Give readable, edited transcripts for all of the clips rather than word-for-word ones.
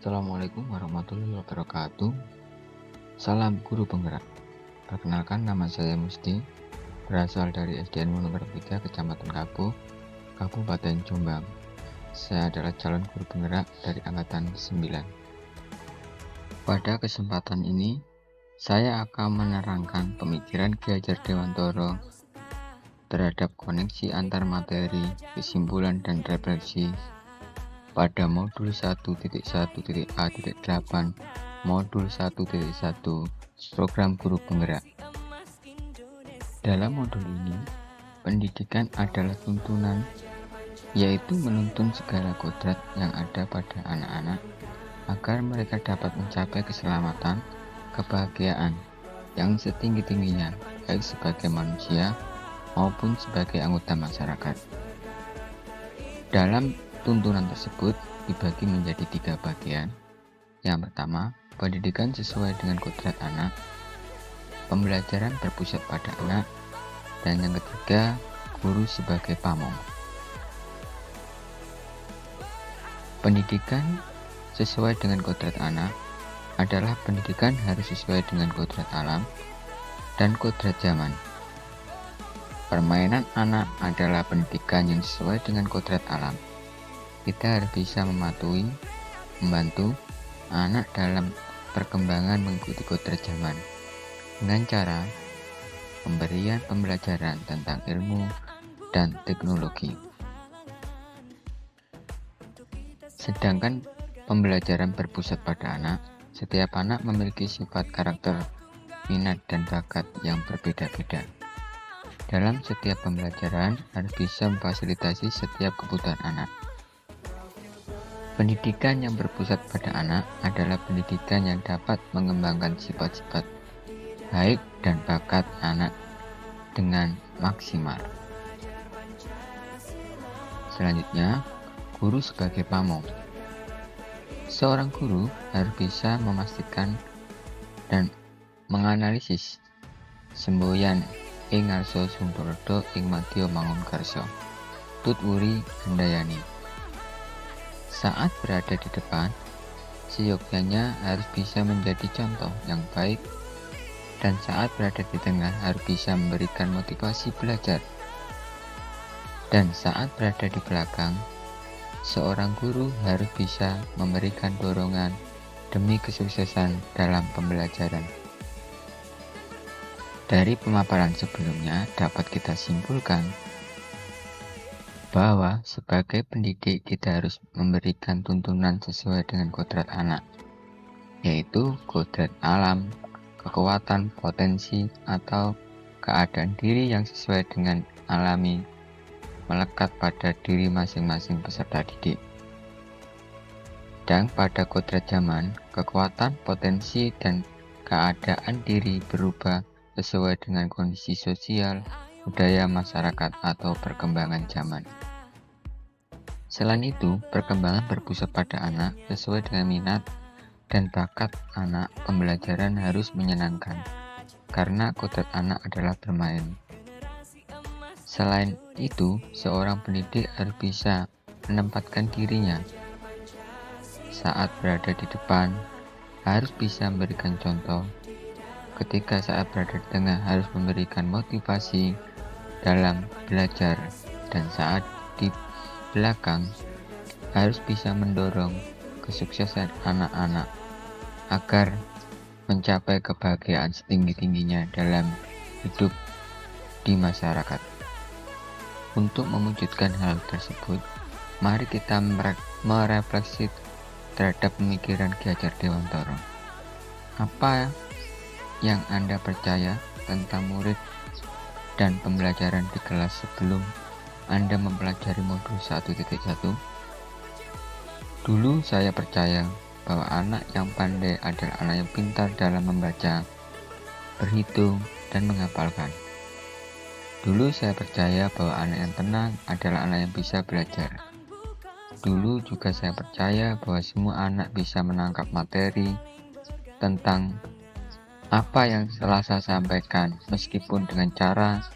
Assalamualaikum warahmatullahi wabarakatuh. Salam guru penggerak. Perkenalkan, nama saya Musti, berasal dari SDN Monoker 3, Kecamatan Kapuh, Kabupaten Jombang. Saya adalah calon guru penggerak dari angkatan 9. Pada kesempatan ini, saya akan menerangkan pemikiran Ki Hajar Dewantara terhadap koneksi antar materi, kesimpulan dan refleksi pada modul 1.1.A.8 modul 1.1 program guru penggerak. Dalam modul ini, pendidikan adalah tuntunan, yaitu menuntun segala kodrat yang ada pada anak-anak agar mereka dapat mencapai keselamatan, kebahagiaan yang setinggi-tingginya, baik sebagai manusia maupun sebagai anggota masyarakat. Dalam tuntunan tersebut dibagi menjadi 3 bagian. Yang pertama, pendidikan sesuai dengan kodrat anak, pembelajaran berpusat pada anak, dan yang ketiga, guru sebagai pamong. Pendidikan sesuai dengan kodrat anak adalah pendidikan harus sesuai dengan kodrat alam dan kodrat zaman. Permainan anak adalah pendidikan yang sesuai dengan kodrat alam. Kita harus bisa membantu anak dalam perkembangan mengikuti kodrat zaman dengan cara pemberian pembelajaran tentang ilmu dan teknologi. Sedangkan pembelajaran berpusat pada anak, setiap anak memiliki sifat karakter, minat dan bakat yang berbeda-beda. Dalam setiap pembelajaran harus bisa memfasilitasi setiap kebutuhan anak. Pendidikan yang berpusat pada anak adalah pendidikan yang dapat mengembangkan sifat-sifat baik dan bakat anak dengan maksimal. Selanjutnya, guru sebagai pamong. Seorang guru harus bisa memastikan dan menganalisis semboyan ing ngarsa Sumberda ing madya Mangunkarsa. Tutwuri Handayani. Saat berada di depan, seyogyanya harus bisa menjadi contoh yang baik, dan saat berada di tengah harus bisa memberikan motivasi belajar. Dan saat berada di belakang, seorang guru harus bisa memberikan dorongan demi kesuksesan dalam pembelajaran. Dari pemaparan sebelumnya dapat kita simpulkan bahwa sebagai pendidik kita harus memberikan tuntunan sesuai dengan kodrat anak, yaitu kodrat alam, kekuatan, potensi, atau keadaan diri yang sesuai dengan alami melekat pada diri masing-masing peserta didik. Dan pada kodrat zaman, kekuatan, potensi, dan keadaan diri berubah sesuai dengan kondisi sosial, budaya masyarakat, atau perkembangan zaman. Selain itu, perkembangan berpusat pada anak sesuai dengan minat dan bakat anak. Pembelajaran harus menyenangkan, karena kodrat anak adalah bermain. Selain itu, seorang pendidik harus bisa menempatkan dirinya saat berada di depan, harus bisa memberikan contoh. Ketika saat berada di tengah harus memberikan motivasi dalam belajar, dan saat di belakang harus bisa mendorong kesuksesan anak-anak agar mencapai kebahagiaan setinggi-tingginya dalam hidup di masyarakat. Untuk mewujudkan hal tersebut, mari kita merefleksi terhadap pemikiran Ki Hajar Dewantara. Apa yang Anda percaya tentang murid dan pembelajaran di kelas sebelum Anda mempelajari modul 1.1? Dulu saya percaya bahwa anak yang pandai adalah anak yang pintar dalam membaca, berhitung, dan menghafalkan. Dulu saya percaya bahwa anak yang tenang adalah anak yang bisa belajar. Dulu juga saya percaya bahwa semua anak bisa menangkap materi tentang apa yang telah saya sampaikan, meskipun dengan cara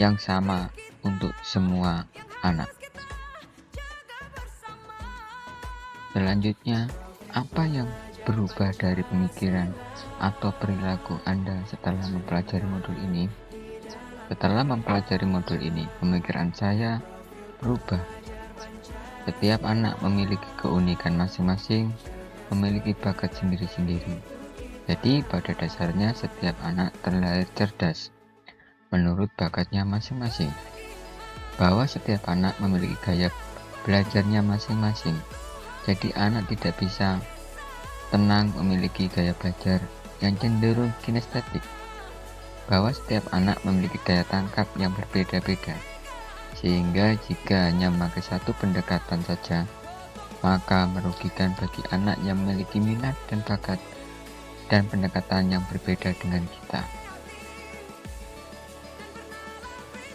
yang sama untuk semua anak. Selanjutnya, apa yang berubah dari pemikiran atau perilaku Anda setelah mempelajari modul ini? Setelah mempelajari modul ini, pemikiran saya berubah. Setiap anak memiliki keunikan masing-masing, memiliki bakat sendiri-sendiri. Jadi, pada dasarnya setiap anak terlahir cerdas menurut bakatnya masing-masing. Bahwa setiap anak memiliki gaya belajarnya masing-masing. Jadi, anak tidak bisa tenang memiliki gaya belajar yang cenderung kinestetik. Bahwa setiap anak memiliki daya tangkap yang berbeda-beda, sehingga jika hanya memakai satu pendekatan saja, maka merugikan bagi anak yang memiliki minat dan bakat dan pendekatan yang berbeda dengan kita.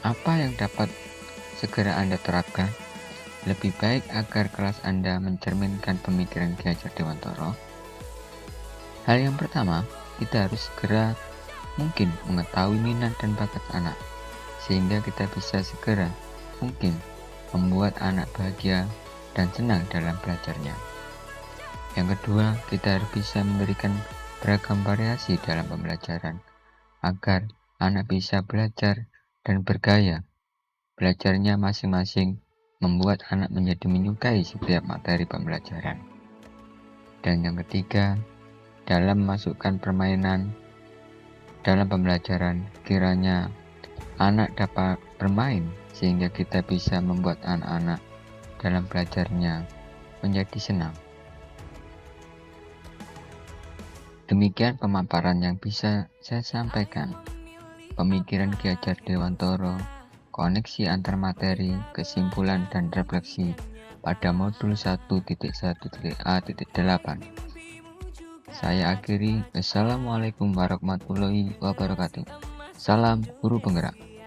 Apa yang dapat segera Anda terapkan? Lebih baik agar kelas Anda mencerminkan pemikiran Ki Hajar Dewantara. Hal yang pertama, kita harus segera mungkin mengetahui minat dan bakat anak, sehingga kita bisa segera mungkin membuat anak bahagia dan senang dalam belajarnya. Yang kedua, kita harus bisa memberikan beragam variasi dalam pembelajaran, agar anak bisa belajar dan bergaya. Belajarnya masing-masing membuat anak menjadi menyukai setiap materi pembelajaran. Dan yang ketiga, dalam memasukkan permainan dalam pembelajaran, kiranya anak dapat bermain sehingga kita bisa membuat anak-anak dalam belajarnya menjadi senang. Demikian pemaparan yang bisa saya sampaikan. Pemikiran Ki Hajar Dewantara, koneksi antar materi, kesimpulan dan refleksi pada modul 1.1.a.8. Saya akhiri. Assalamualaikum warahmatullahi wabarakatuh. Salam guru penggerak.